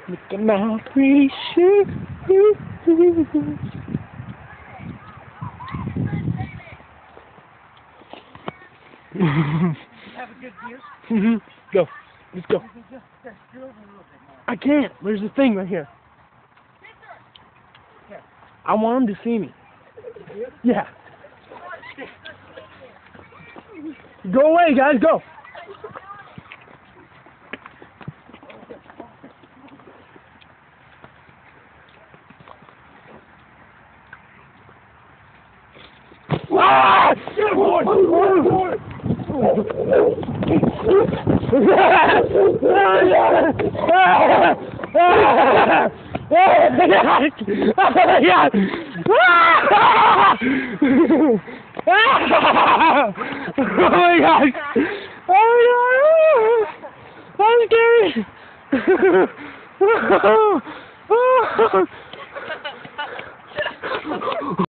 Look at my pretty shoes. Have a good view. Go. Let's go. I can't. There's a thing right here. I want him to see me. Yeah. Go away, guys. Go. Ah! Good boy! Good boy! Oh my gosh! Oh my god! I'm scared!